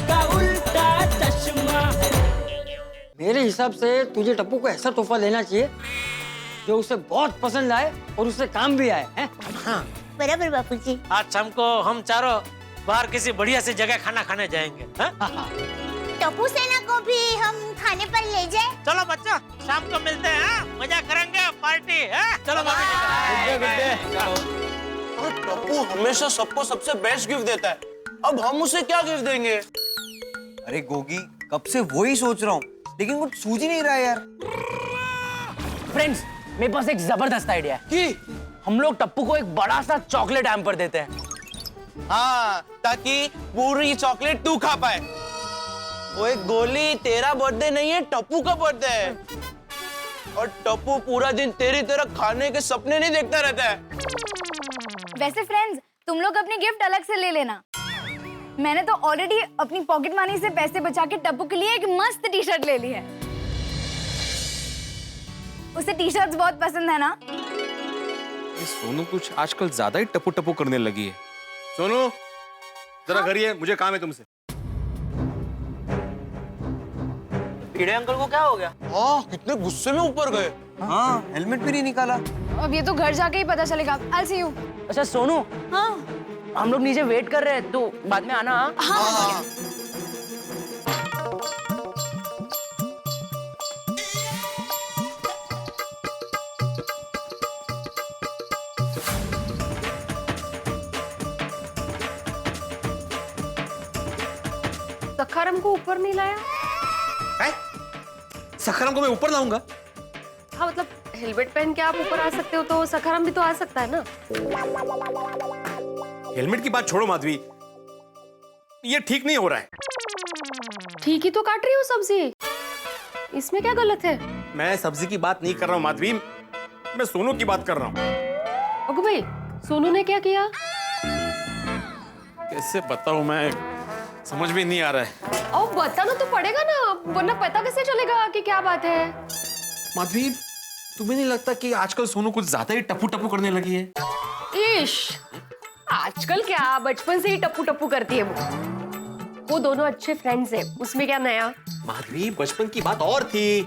का उल्टा चश्मा। मेरे हिसाब से तुझे टप्पू को ऐसा तोहफा लेना चाहिए जो उसे बहुत पसंद आए और उससे काम भी आए, हैं? हाँ बराबर बापूजी। आज शाम को हम चारों बाहर किसी बढ़िया सी जगह खाना खाने जाएंगे। टप्पू सेना को भी हम खाने पर ले जाए। चलो बच्चों, शाम को मिलते हैं। हाँ? मजा करेंगे, पार्टी है? चलो टप्पू हमेशा सबको सबसे बेस्ट गिफ्ट देता है, अब हम उसे क्या गिफ्ट देंगे? अरे गोगी, कब से वही सोच रहा हूँ, लेकिन कुछ सूझ ही नहीं रहा है यार। फ्रेंड्स, मेरे पास एक जबरदस्त आइडिया है कि हम लोग टप्पू को एक बड़ा सा चॉकलेट हैम्पर देते हैं। हाँ, ताकि पूरी चॉकलेट तू खा पाए। ओए गोली, तेरा बर्थडे नहीं है, टप्पू का बर्थडे है। और टप्पू पूरा दिन तेरी तरह खाने के सपने नहीं देखता रहता है। वैसे फ्रेंड्स, तुम लोग अपनी गिफ्ट अलग से ले लेना। मैंने तो ऑलरेडी अपनी पॉकेट मनी से पैसे बचा के टप्पू के लिए एक मस्त टी शर्ट ले ली है। उसे टी शर्ट्स बहुत पसंद है ना। सोनू कुछ आजकल ज्यादा ही टप्पू टप्पू करने लगी है। सोनू, जरा घर ही है, मुझे काम है तुमसे। कीड़े अंकल को क्या हो गया? हाँ, कितने गुस्से में ऊपर गए। हाँ, हेलमेट भी नहीं निकाला। अब ये तो घर जाके ही पता चलेगा। I'll see you। अच्छा सोनू, हाँ हम लोग नीचे वेट कर रहे हैं, तो बाद में आना। हाँ। सखारम को ऊपर नहीं लाया? सखाराम को मैं ऊपर लाऊंगा? हाँ मतलब हेलमेट पहन के आप ऊपर आ सकते हो, तो सखारम भी तो आ सकता है ना। हेलमेट की बात छोड़ो माधवी, ये ठीक नहीं हो रहा है। ठीक ही तो काट रही हो सब्जी, इसमें क्या गलत है? मैं सब्जी की बात नहीं कर रहा हूँ माधवी, मैं सोनू की बात कर रहा हूँ। ओके भाई, सोनू ने क्या किया? कैसे बताऊं, मैं समझ में नहीं आ रहा है। और बताना तो पड़ेगा ना, वरना पता कैसे चलेगा कि क्या बात है? माधवी, तुम्हें नहीं लगता कि आजकल सोनू कुछ ज्यादा ही टप्पू टप्पू करने लगी है? इश, आजकल क्या, बचपन से ही टप्पू टप्पू करती है वो दोनों अच्छे फ्रेंड्स हैं, उसमें क्या नया? माधवी, बचपन की बात और थी,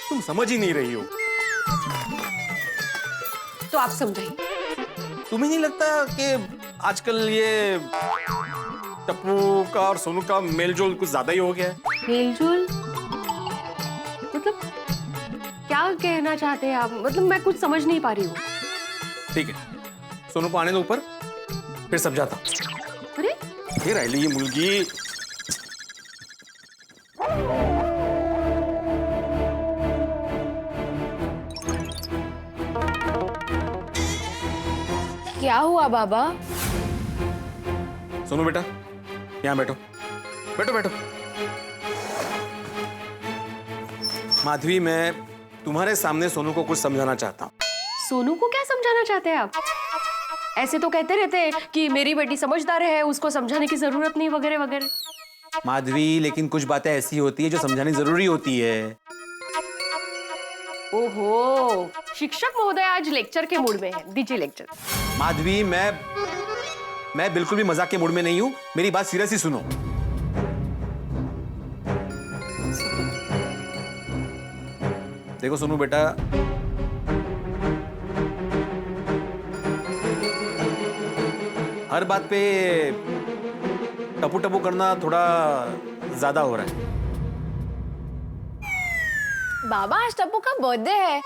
तुम समझ ही नहीं रही हो। तो आप समझाइए। तुम्हें नहीं लगता कि आजकल ये टप्पू का और सोनू का मेलजोल कुछ ज्यादा ही हो गया है? मेलजोल मतलब क्या कहना चाहते हैं आप? मतलब मैं कुछ समझ नहीं पा रही हूँ। ठीक है, सोनू को आने दो ऊपर, फिर समझाता हूँ। अरे ये राहिली ये मुलगी। क्या हुआ बाबा? सोनू बेटा, यहाँ बैठो, बैठो बैठो। माधवी, मैं तुम्हारे सामने सोनू को कुछ समझाना चाहता हूँ। सोनू को क्या समझाना चाहते हैं आप? ऐसे तो कहते रहते हैं कि मेरी बेटी समझदार है, उसको समझाने की जरूरत नहीं, वगैरह वगैरह। माधवी, लेकिन कुछ बातें ऐसी होती है जो समझानी जरूरी होती है। ओहो, शिक्षक महोदय आज लेक्चर के मूड में है, दीजिए लेक्चर। माधवी, मैं बिल्कुल भी मजाक के मूड में नहीं हूँ, मेरी बात सीरियसली सुनो। देखो सोनू बेटा, हर बात पे टपू टपू करना थोड़ा ज्यादा हो रहा है। बाबा, आज टप्पू का बर्थडे है,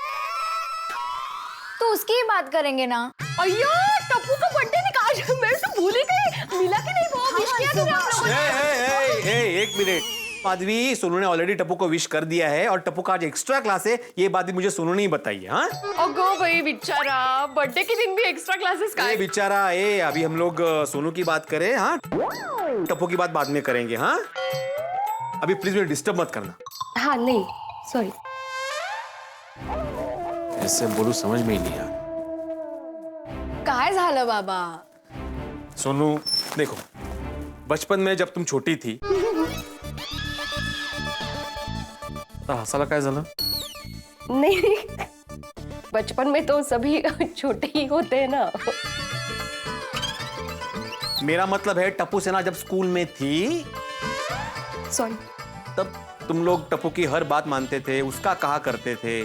तो उसकी ही बात करेंगे ना। अय्यो, टप्पू का बर्थडे निकाल, मैं तो भूल ही गई। मिला कि नहीं वो? विश किया कि नहीं आप लोगों ने? एक मिनट माधवी, सोनू ने ऑलरेडी टप्पू को विश कर दिया है और टप्पू का आज एक्स्ट्रा क्लास है, ये बात भी मुझे सोनू ने ही बताई है। हाँ अगो भाई बेचारा, बर्थडे के दिन भी एक्स्ट्रा क्लासेस का है। बेचारा, अभी हम लोग सोनू की बात करें, हाँ टप्पू की बात बाद में करेंगे। हाँ अभी प्लीज मुझे डिस्टर्ब मत करना। हाँ नहीं, सॉरी। ऐसे बोलू समझ में ही नहीं आ। काय झालं बाबा? सोनू देखो, बचपन में जब तुम छोटी थी हसायला काय झालं? नहीं, बचपन में तो सभी छोटे ही होते हैं ना। मेरा मतलब है टप्पू सेना जब स्कूल में थी सॉरी। तब तुम लोग टप्पू की हर बात मानते थे, उसका कहा करते थे।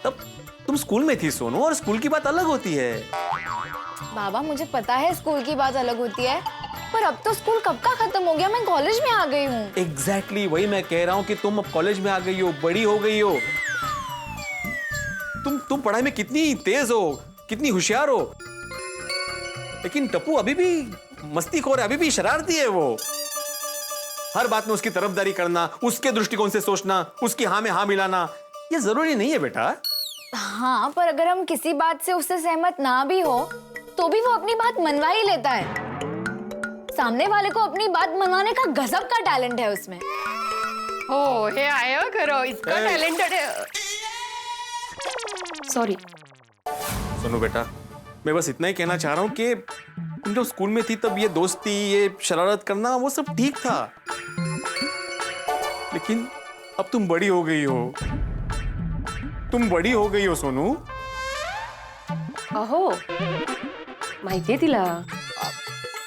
तब तुम स्कूल में थी सोनू, और स्कूल की बात अलग होती है। बाबा मुझे पता है स्कूल की बात अलग होती है, पर अब तो स्कूल कब का खत्म हो गया, मैं कॉलेज में आ गई हूँ। एग्जैक्टली वही मैं कह रहा हूँ कि तुम अब कॉलेज में आ गई हो, बड़ी हो गई हो। तुम पढ़ाई में कितनी तेज हो, कितनी होशियार हो, लेकिन टप्पू अभी भी मस्तीखोर है, अभी भी शरारती है वो। हर बात में उसकी तरफदारी करना, उसके दृष्टिकोण से सोचना, उसकी हाँ में हाँ मिलाना, ये जरूरी नहीं है बेटा। हाँ, पर अगर हम किसी बात से उससे सहमत ना भी हो तो भी वो अपनी बात मनवा ही लेता है। सामने वाले को अपनी बात मनवाने का गजब का टैलेंट है उसमें। ओ हे आया करो, इसका टैलेंटेड है। सॉरी। सुनो बेटा, मैं बस इतना ही कहना चाह रहा हूँ कि तुम जब स्कूल में थी तब ये दोस्ती, ये शरारत करना, वो सब ठीक था, लेकिन अब तुम बड़ी हो गई हो। तुम बड़ी हो गई हो सोनू। अहो, माहिती है तिला।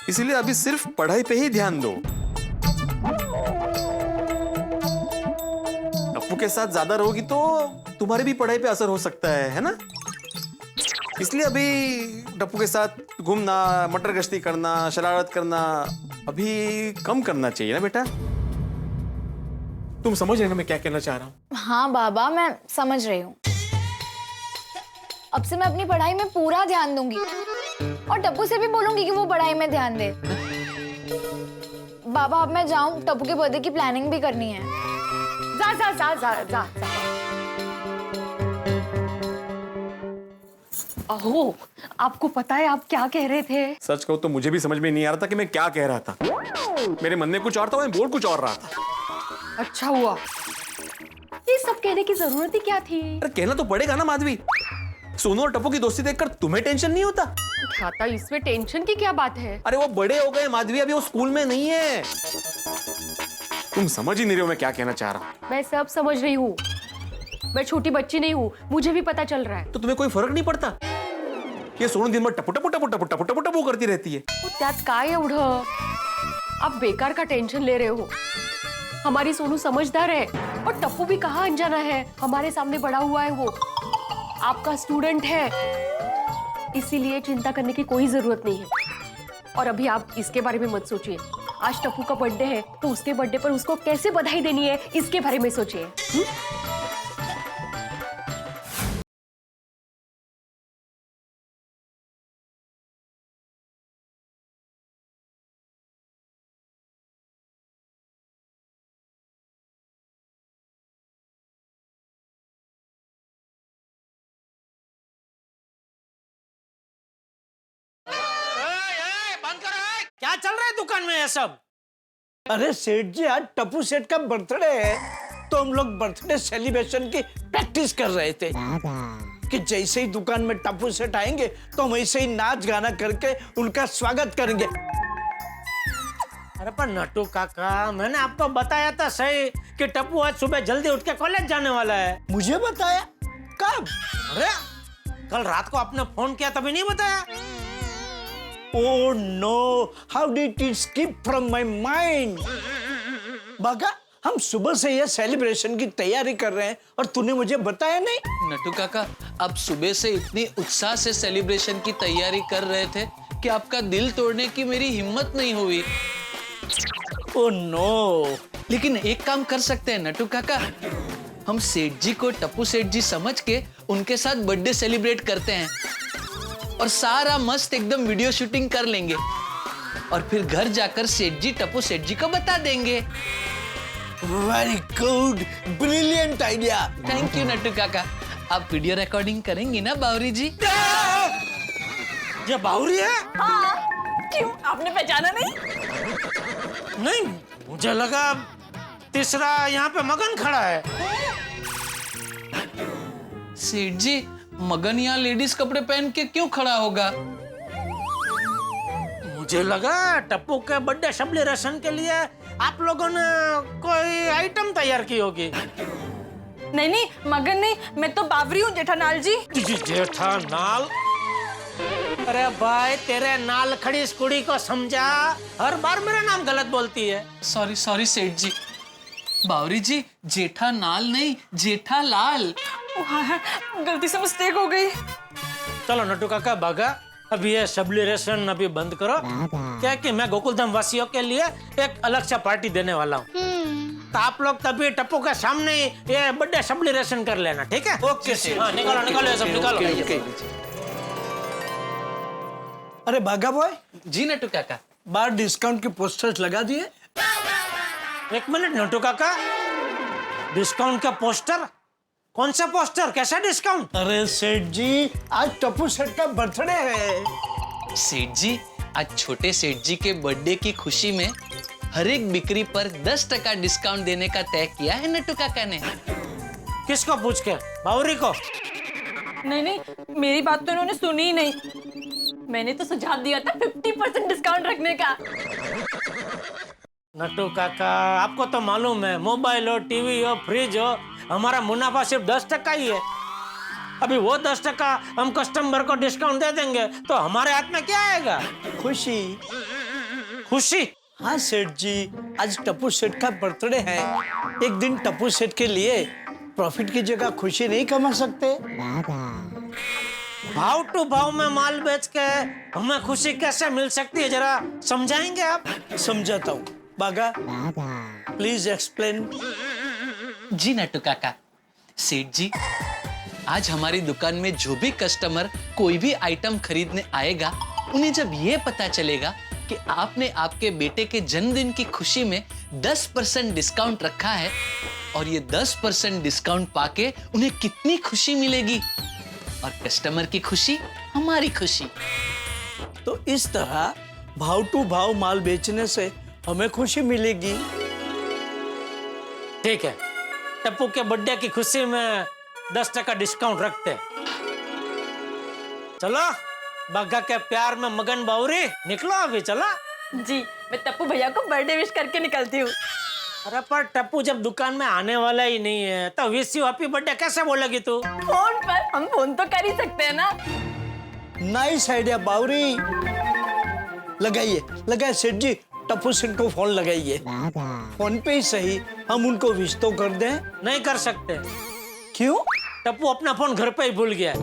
इसीलिए अभी सिर्फ पढ़ाई पे ही ध्यान दो। टप्पू के साथ ज्यादा रहोगी तो तुम्हारी भी पढ़ाई पे असर हो सकता है ना? इसलिए अभी टप्पू के साथ घूमना, मटर गश्ती करना, शरारत करना अभी कम करना चाहिए ना बेटा? तुम समझ रहे हो मैं क्या कहना चाह रहा हूँ? हाँ बाबा, मैं समझ रही हूँ। अब से मैं अपनी पढ़ाई में पूरा ध्यान दूंगी और टप्पू से भी बोलूंगी कि वो पढ़ाई में ध्यान दे। बाबा अब मैं जाऊं, टप्पू के बर्थडे की प्लानिंग भी करनी है। जा जा जा जा जा, जा। अहो, आपको पता है आप क्या कह रहे थे? सच कहूं तो मुझे भी समझ में नहीं आ रहा था कि मैं क्या कह रहा था। मेरे मन में कुछ और था, मैं बोल कुछ और रहा था। अच्छा हुआ। ये सब कहने की जरूरत ही क्या थी? अरे कहना तो पड़ेगा ना माधवी। सोनू और टप्पू की दोस्ती देखकर तुम्हें टेंशन नहीं होता? क्या था इसमें टेंशन की क्या बात है? अरे वो बड़े हो गए माधवी, अभी वो स्कूल में नहीं है। तुम समझ ही नहीं रहे हो मैं क्या कहना चाह रहा हूँ। मैं सब समझ रही हूँ, मैं छोटी बच्ची नहीं हूँ, मुझे भी पता चल रहा है। तो तुम्हें कोई फर्क नहीं पड़ता? ये सोनू दिन भर टपू टपू टपू टपू टपू टपू टपू करती रहती है। त्यात काय एवढं? आप बेकार का टेंशन ले रहे हो। हमारी सोनू समझदार है और टप्पू भी कहाँ अनजाना है, हमारे सामने बड़ा हुआ है वो, आपका स्टूडेंट है, इसीलिए चिंता करने की कोई जरूरत नहीं है। और अभी आप इसके बारे में मत सोचिए। आज टप्पू का बर्थडे है तो उसके बर्थडे पर उसको कैसे बधाई देनी है इसके बारे में सोचिए। क्या चल रहा है दुकान में ये सब? अरे सेठ जी, आज टप्पू सेठ का बर्थडे है तो हम लोग बर्थडे सेलिब्रेशन की प्रैक्टिस कर रहे थे कि जैसे ही दुकान में टप्पू सेठ आएंगे तो हम ऐसे ही नाच गाना करके उनका स्वागत करेंगे। अरे पर नटू काका, मैंने आपको बताया था सही कि टप्पू आज सुबह जल्दी उठ के कॉलेज जाने वाला है। मुझे बताया? कब? अरे कल रात को आपने फोन किया तभी नहीं बताया? Oh no! How did it skip from my mind? बाका, हम सुबह से ये सेलिब्रेशन की तैयारी कर रहे हैं और तूने मुझे बताया नहीं? नटू काका, आप सुबह से इतनी उत्साह से सेलिब्रेशन की तैयारी कर रहे थे कि आपका दिल तोड़ने की मेरी हिम्मत नहीं हुई। Oh no! लेकिन एक काम कर सकते हैं नटू काका, हम सेठ जी को टप्पू सेठ जी समझ के उनके साथ बर्थडे सेलिब्रेट करते हैं और सारा मस्त एकदम वीडियो शूटिंग कर लेंगे और फिर घर जाकर सेठ जी टप्पू सेठ जी को बता देंगे। Very good, brilliant idea. Thank you Nattu काका। आप वीडियो रिकॉर्डिंग करेंगी ना बावरी जी? ये बावरी है? हाँ, क्यों आपने पहचाना नहीं? नहीं, मुझे लगा तीसरा यहाँ पे मगन खड़ा है। सेठ जी, मगन यहाँ लेडीज कपड़े पहन के क्यों खड़ा होगा? मुझे लगा टप्पू के बर्थडे सेलिब्रेशन के लिए आप लोगों ने कोई आइटम तैयार की होगी। नहीं नहीं, मगन नहीं, मैं तो बावरी हूँ जेठालाल जी। जेठालाल? अरे भाई तेरे नाल खड़ी इस कुड़ी को समझा, हर बार मेरा नाम गलत बोलती है। सॉरी सॉरी सेठ जी। बावरी जी, जेठा नाल नहीं, जेठा लाल। गलती से मिस्टेक हो गई। चलो नट्टू काका भागा, अब ये सब्लिरेशन अभी बंद करो। क्या है कि मैं गोकुलधाम वासियों के लिए एक अलग सा पार्टी देने वाला हूँ, तो आप लोग तभी टप्पू के सामने ही ये बर्थडे सब्लिरेशन कर लेना, ठीक है? ओके सेठ। हाँ, निकालो निकालो ये सब निकालो। अरे भागा बॉय, जी नट्टू काका। बाहर डिस्काउंट के पोस्टर्स लगा दिए? एक मिनट नट्टू काका, डिस्काउंट का पोस्टर? कौन सा पोस्टर, कैसा डिस्काउंट? अरे सेठ जी, आज टप्पू सेठ का बर्थडे है। सेठ जी, आज छोटे सेठ जी के बर्थडे की खुशी में हर एक बिक्री पर 10% डिस्काउंट देने का तय किया है नट्टू काका ने। किसको पूछ के? बावरी को? नहीं नहीं, मेरी बात तो इन्होंने सुनी ही नहीं। मैंने तो सुझाव दिया था 50% डिस्काउंट रखने का। नट्टू काका, आपको तो मालूम है, मोबाइल हो, टीवी हो, फ्रिज हो, हमारा मुनाफा सिर्फ 10% ही है। अभी वो 10% हम कस्टमर को डिस्काउंट दे देंगे तो हमारे हाथ में क्या आएगा? खुशी। खुशी? हाँ सेठ जी, आज टप्पू सेठ का बर्थडे है। एक दिन टप्पू सेठ के लिए प्रॉफिट की जगह खुशी नहीं कमा सकते? भाव टू भाव में माल बेच के हमें खुशी कैसे मिल सकती है, जरा समझाएंगे आप? समझाता हूँ। बागा, प्लीज एक्सप्लेन। जी नट्टू काका। सेठ जी, आज हमारी दुकान में जो भी कस्टमर कोई भी आइटम खरीदने आएगा, उन्हें जब ये पता चलेगा कि आपने आपके बेटे के जन्मदिन की खुशी में 10% डिस्काउंट रखा है, और ये 10% डिस्काउंट पाके उन्हें कितनी खुशी मिलेगी, और कस्टमर की खुशी हमारी खुशी। तो इस तरह भाव टू भाव माल बेचने से हमें खुशी मिलेगी। ठीक है, टप्पू के बर्थडे की खुशी में 10% डिस्काउंट रखते हैं। चलो, बग्गा के प्यार में मगन बावरी, निकलो अभी, चलो। जी, मैं टप्पू भैया को बर्थडे विश करके निकलती हूँ। अरे पर टप्पू जब दुकान में आने वाला ही नहीं है तो विश यू हैप्पी बर्थडे कैसे बोलेगी तू? फोन पर, हम फोन तो कर ही सकते हैं ना। नाइस आइडिया बावरी। लगाइए लगाइए सेठ जी, टप्पू सेठ को फोन लगाइए। फोन पे ही सही, हम उनको विश तो कर दें। नहीं कर सकते। क्यों? टप्पू अपना फोन घर पे ही भूल गया है।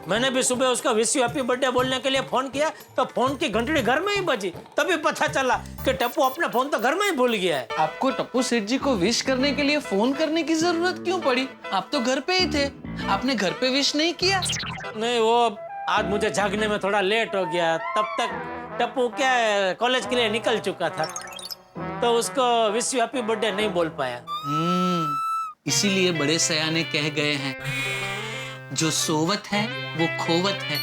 मैंने भी सुबह उसका विश यू हैप्पी बर्थडे बोलने के लिए फोन किया तो फोन की घंटड़ी घर में ही बजी, तभी पता चला कि टप्पू अपना फोन तो घर में ही भूल गया है। आपको टप्पू सेठ जी को विश करने के लिए फोन करने की जरूरत क्यों पड़ी? आप तो घर पे ही थे, आपने घर पे विश नहीं किया? नहीं, वो आज मुझे जागने में थोड़ा लेट हो गया, तब तक टप्पू क्या कॉलेज के लिए निकल चुका था, तो उसको विश यू हैप्पी बर्थडे नहीं बोल पाया। इसीलिए बड़े सयाने कह गए हैं, जो सोवत है वो खोवत है,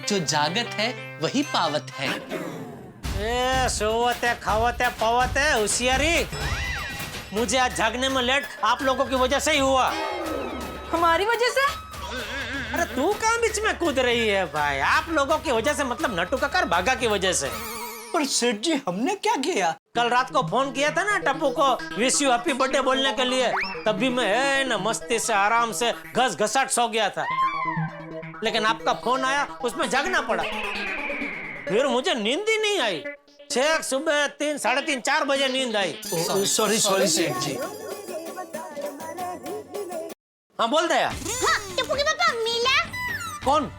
जो जागत है वही पावत है। ए, सोवत है, खावत है, पावत है, होशियारी। मुझे आज जागने में लेट आप लोगों की वजह से ही हुआ। हमारी वजह से? अरे तू कहाँ बीच में कूद रही है भाई? आप लोगों की वजह से मतलब नट्टू काका भागा की वजह से। पर सेठ जी, हमने क्या किया? कल रात को फोन किया था ना टप्पू को विश यू हैप्पी बर्थडे बोलने के लिए, तभी मैं न मस्ती से आराम से घस घसाट सो गया था, लेकिन आपका फोन आया, उसमें जागना पड़ा। फिर मुझे नींद ही नहीं आई, छह सुबह 3, 3:30, 4 बजे नींद आई। सॉरी सेठ जी। हाँ बोल दया। हाँ, टप्पू के पापा मिला? कौन?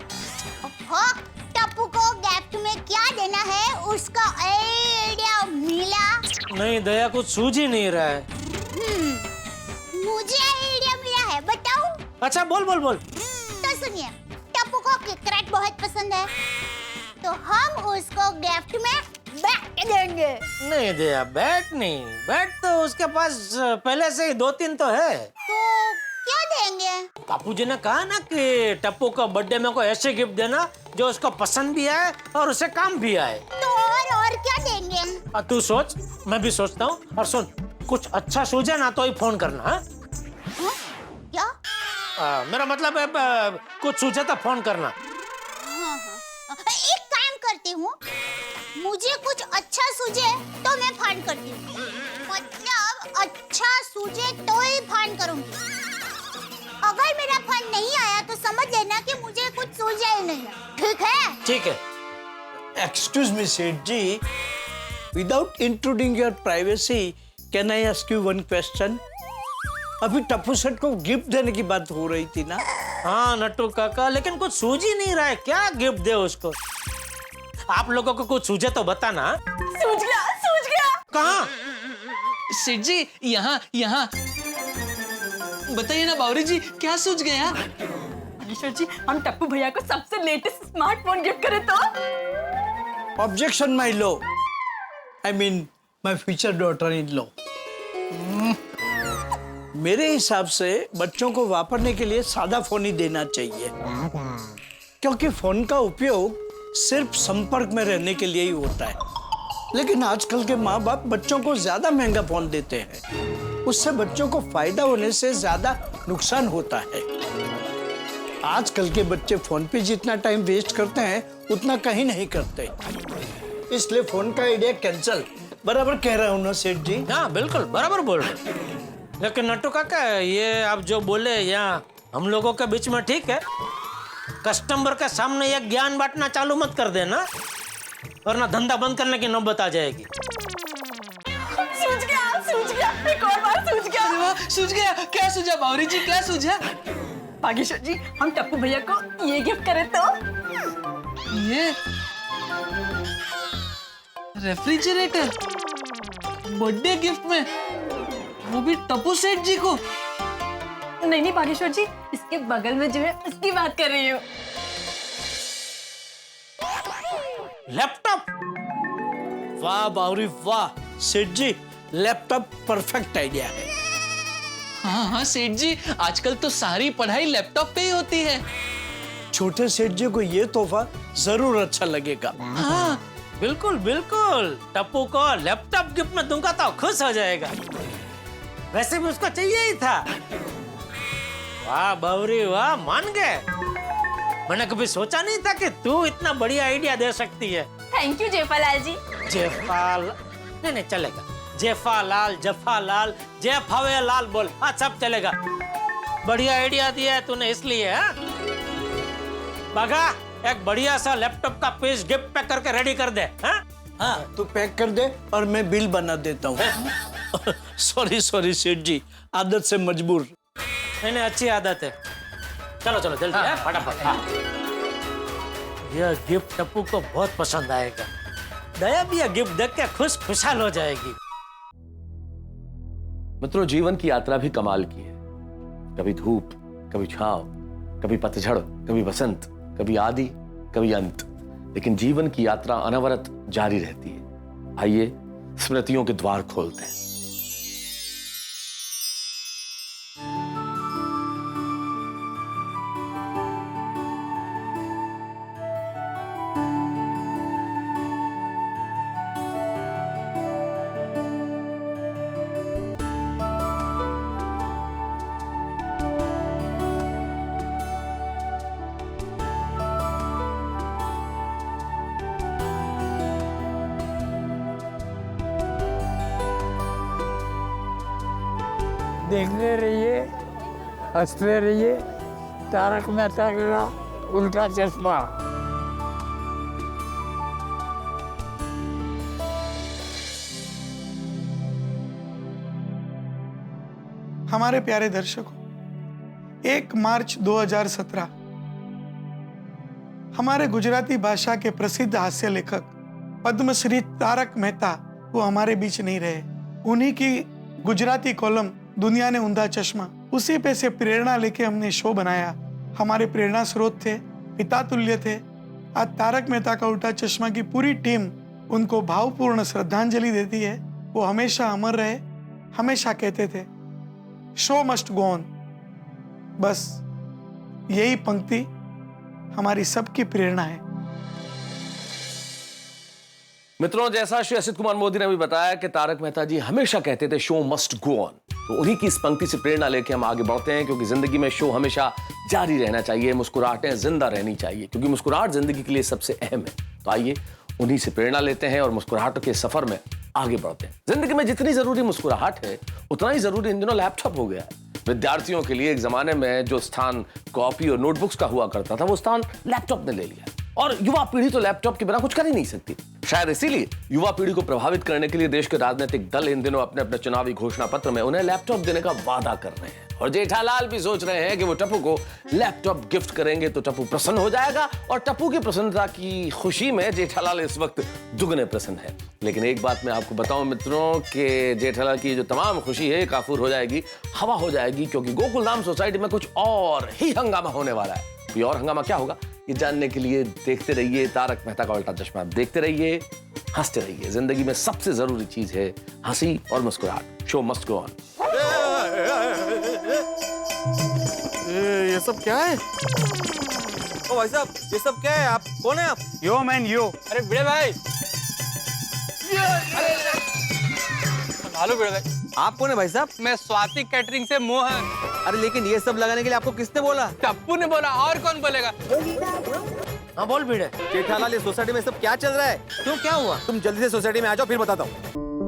हाँ, टप्पू को गिफ्ट में क्या देना है उसका आइडिया मिला? नहीं दया, कुछ सूझ ही नहीं रहा है। मुझे आइडिया मिला है, बताऊं? अच्छा बोल बोल बोल। तो सुनिए, टप्पू को किटकैट बहुत पसंद है, तो हम उसको गिफ्ट में बैट देंगे। नहीं दया, बैट नहीं, बैट तो उसके पास पहले से ही 2-3 तो है। तो क्या देंगे? बापूजी ने कहा ना कि टप्पू को बर्थडे में कोई ऐसे गिफ्ट देना जो उसको पसंद भी आए और उसे काम भी आए। तो और क्या देंगे? तू सोच, मैं भी सोचता हूँ। और सुन, कुछ अच्छा सूझे ना तो ही फोन करना। हाँ? क्या? मेरा मतलब है कुछ सूझे तो फोन करना। हाँ। एक काम करती हूँ, मुझे कुछ अच्छा सूझे तो मैं फोन करती हूँ, मतलब अच्छा सूझे तो ही फोन करूँगी। अगर मेरा फोन नहीं आया तो समझ लेना कि मुझे कुछ मुझे ही नहीं है, ठीक है? ठीक है। एक्सक्यूज मी सेठ जी, without intruding your privacy can I ask you one question? अभी टप्पू सेठ को गिफ्ट देने की बात हो रही थी ना? हाँ नट्टू काका, लेकिन कुछ सूझ ही नहीं रहा है, क्या गिफ्ट दे उसको? आप लोगों को कुछ सूझे तो बताना। सूझ गया। कहाँ? सेठ जी यहाँ यहाँ बताइए ना बावरी जी, क्या सूझ गया? ईश्वर जी, हम टप्पू भैया को सबसे लेटेस्ट स्मार्टफोन गिफ्ट करें तो? Objection my law, I mean my future daughter in law. मेरे हिसाब से बच्चों को वापरने के लिए सादा फोन ही देना चाहिए, क्योंकि फोन का उपयोग सिर्फ संपर्क में रहने के लिए ही होता है। लेकिन आजकल के माँ बाप बच्चों को ज्यादा महंगा फोन देते हैं, उससे बच्चों को फायदा होने से ज्यादा नुकसान होता है। आजकल के बच्चे फोन पे जितना टाइम वेस्ट करते हैं उतना कहीं नहीं करते, इसलिए फोन का आइडिया कैंसल। बराबर कह रहा हूँ ना सेठ जी? हाँ बिल्कुल बराबर बोल रहे। लेकिन नट्टू काका, ये आप जो बोले यहाँ हम लोगों के बीच में ठीक है, कस्टमर के सामने ये ज्ञान बांटना चालू मत कर देना, वरना धंधा बंद करने की नौबत आ जाएगी। सूझ गया, एक और बार सूझ गया। अरे वाह, सूझ गया। क्या सूझा बावरी जी, क्या सूझा? बागेश्वर जी, हम टप्पू भैया को ये गिफ्ट करें तो? ये रेफ्रिजरेटर बर्थडे गिफ्ट में, वो भी टप्पू सेठ जी को? नहीं बागेश्वर जी, इसके बगल में जो है उसकी बात कर रही हूँ। लैपटॉप? वाह बावरी वाह सेठ जी, लैपटॉप परफेक्ट आइडिया है। हाँ सेठ जी, आजकल तो सारी पढ़ाई लैपटॉप पे ही होती है। छोटे सेठ जी को ये तोहफा जरूर अच्छा लगेगा। हाँ बिल्कुल बिल्कुल, टप्पू को लैपटॉप गिफ्ट में दूंगा तो खुश हो जाएगा। वैसे भी उसको चाहिए ही था। वाह बावरी वाह, मान गए। मैंने कभी सोचा नहीं था कि तू इतना बढ़िया आइडिया दे सकती है। थैंक यू जेफालाल जी। जेफाल नहीं चलेगा, जेफालाल, जफालाल, जेफावे लाल बोल, हाँ सब चलेगा। बढ़िया आइडिया दिया है तूने इसलिए। हाँ बागा, एक बढ़िया सा लैपटॉप का पीस गिफ्ट पैक करके रेडी कर दे। हाँ तू पैक कर दे और मैं बिल बना देता हूँ। सॉरी सेठ जी, आदत से मजबूर। नहीं अच्छी आदत है। चलो जल्दी फटाफट। हाँ। यह गिफ्ट टप्पू को बहुत पसंद आएगा। दया भी यह गिफ्ट देख के खुशहाल हो जाएगी। मित्रों, जीवन की यात्रा भी कमाल की है। कभी धूप, कभी छांव, कभी पतझड़, कभी बसंत, कभी आदि, कभी अंत, लेकिन जीवन की यात्रा अनवरत जारी रहती है। आइए स्मृतियों के द्वार खोलते हैं। देखते रहिए, हंसते रहिए। तारक मेहता का उल्टा चश्मा। हमारे प्यारे दर्शकों, 1 मार्च 2017 हमारे गुजराती भाषा के प्रसिद्ध हास्य लेखक पद्मश्री तारक मेहता वो हमारे बीच नहीं रहे। उन्हीं की गुजराती कॉलम दुनिया ने ऊंधा चश्मा, उसी पे से प्रेरणा लेके हमने शो बनाया। हमारे प्रेरणा स्रोत थे, पिता तुल्य थे। आज तारक मेहता का उल्टा चश्मा की पूरी टीम उनको भावपूर्ण श्रद्धांजलि देती है। वो हमेशा अमर रहे, हमेशा कहते थे शो मस्ट गो ऑन। बस यही पंक्ति हमारी सबकी प्रेरणा है। मित्रों, जैसा श्री असित कुमार मोदी ने भी बताया कि तारक मेहता जी हमेशा कहते थे शो मस्ट गो ऑन, तो उन्हीं की इस पंक्ति से प्रेरणा लेके हम आगे बढ़ते हैं, क्योंकि जिंदगी में शो हमेशा जारी रहना चाहिए, मुस्कुराहटें जिंदा रहनी चाहिए, क्योंकि मुस्कुराहट जिंदगी के लिए सबसे अहम है। तो आइए उन्हीं से प्रेरणा लेते हैं और मुस्कुराहट के सफर में आगे बढ़ते हैं। जिंदगी में जितनी जरूरी मुस्कुराहट है, उतना ही जरूरी इन दिनों लैपटॉप हो गया है। विद्यार्थियों के लिए एक जमाने में जो स्थान कॉपी और नोटबुक्स का हुआ करता था, वो स्थान लैपटॉप ने ले लिया। और युवा पीढ़ी तो लैपटॉप के बिना कुछ कर ही नहीं सकती। शायद इसीलिए युवा पीढ़ी को प्रभावित करने के लिए देश के राजनीतिक दल इन दिनों अपने अपने चुनावी घोषणा पत्र में उन्हें लैपटॉप देने का वादा कर रहे हैं। और जेठालाल भी सोच रहे हैं कि वो टप्पू को लैपटॉप गिफ्ट करेंगे तो टप्पू प्रसन्न हो जाएगा, और टप्पू की प्रसन्नता की खुशी में जेठालाल इस वक्त दुगने प्रसन्न है। लेकिन एक बात मैं आपको बताऊं मित्रों कि जेठालाल की जो तमाम खुशी है काफूर हो जाएगी, हवा हो जाएगी, क्योंकि गोकुलधाम सोसाइटी में कुछ और ही हंगामा होने वाला है। ये और हंगामा क्या होगा, ये जानने के लिए देखते रहिए तारक मेहता का उल्टा चश्मा। देखते रहिए, हंसते रहिए। जिंदगी में सबसे जरूरी चीज है हंसी और मुस्कुराहट। Show must go on. ये सब क्या है? ओ भाई साहब, ये सब क्या है? आप कौन है आप? Yo man yo. अरे भिड़े भाई, हेलो भिड़े भाई। आप कौन है भाई साहब? मैं स्वाति कैटरिंग से मोहन। अरे लेकिन ये सब लगाने के लिए आपको किसने बोला? टप्पू ने बोला, और कौन बोलेगा? हाँ बोल भिड़े। जेठालाल, ये सोसाइटी में सब क्या चल रहा है? क्यों, क्या हुआ? तुम जल्दी से सोसाइटी में आ जाओ, फिर बताता हूँ।